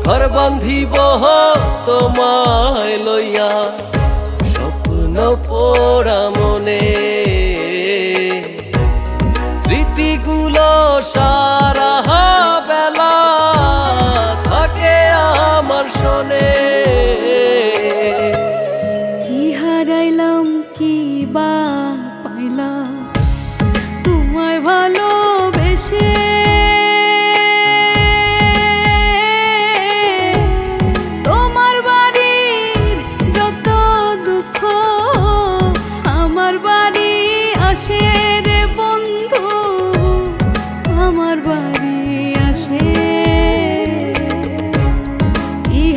ঘর বান্ধিব তোমায় লইয়া স্বপ্ন পোড়া মনে স্মৃতিগুলো সারা বেলা থাকে আমার শোনে। কি হারাইলাম কি বা পাইলাম তোমায় ভালোবেসে,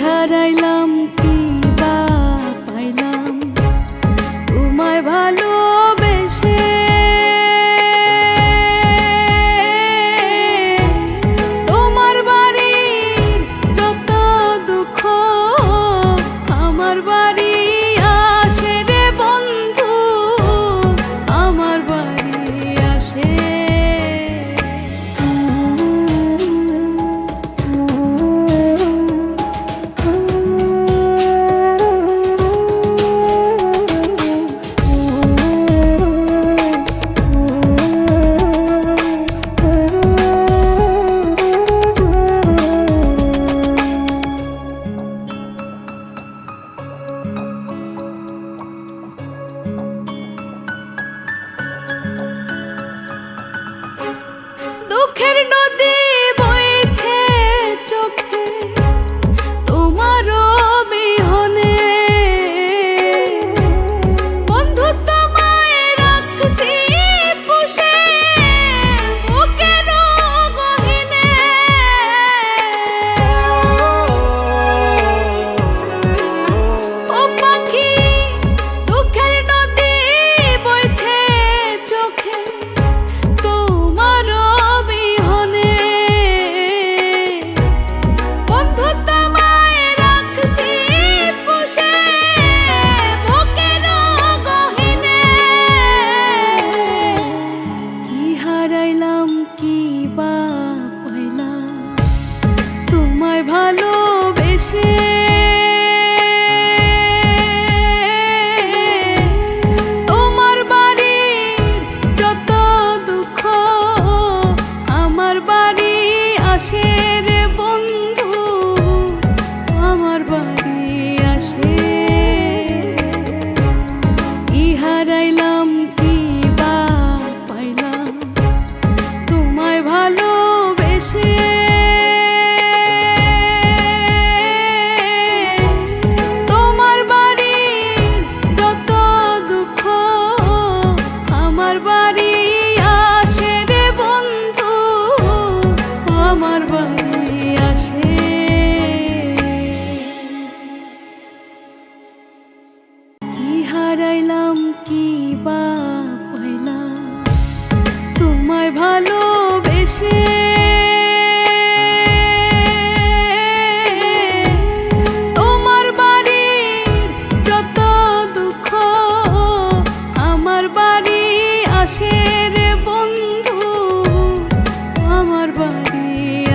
হারাইলাম কি বা পাইলাম তোমায় ভালোবেসে। তোমার বাড়ির যত দুঃখ আমার বাড়ি আসে রে বন্ধু, আমার বাড়ি আসে। দুঃখের নদী বইছে চোখে তোমার বিহনে, বন্ধু তোমায় রাখছি পুষে বুকের গহীনে। ও পাখি দুঃখের নদী বইছে চোখে তোমার বিহনে, বন্ধু তোমায় রাখছি পুষে বুকের গহীনে। কি হারাইলাম কি বা পাইলাম তোমায় ভালোবেসে। তোমার বাড়ির যত দুঃখ আমার বাড়ি আসে রে বন্ধু, আমার বাড়ি আসে। কি হারাইলাম কি বা পাইলাম তোমায় ভালোবেসে। তোমার বাড়ির যত দুঃখ আমার বাড়ি আসে রে বন্ধু, আমার বাড়ি আসে। কি হারাইলাম কি বা পাইলাম তোমায় ভালোবেসে। তোমার বাড়ির যত দুঃখ আমার বাড়ি আসে রে বন্ধু, আমার বাড়ি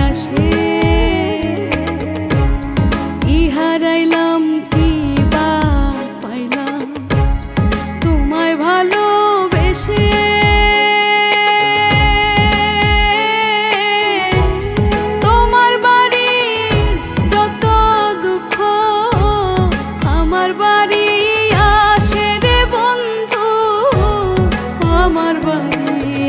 আসে। কি হারাইলাম কি বা পাইলাম বাড়ি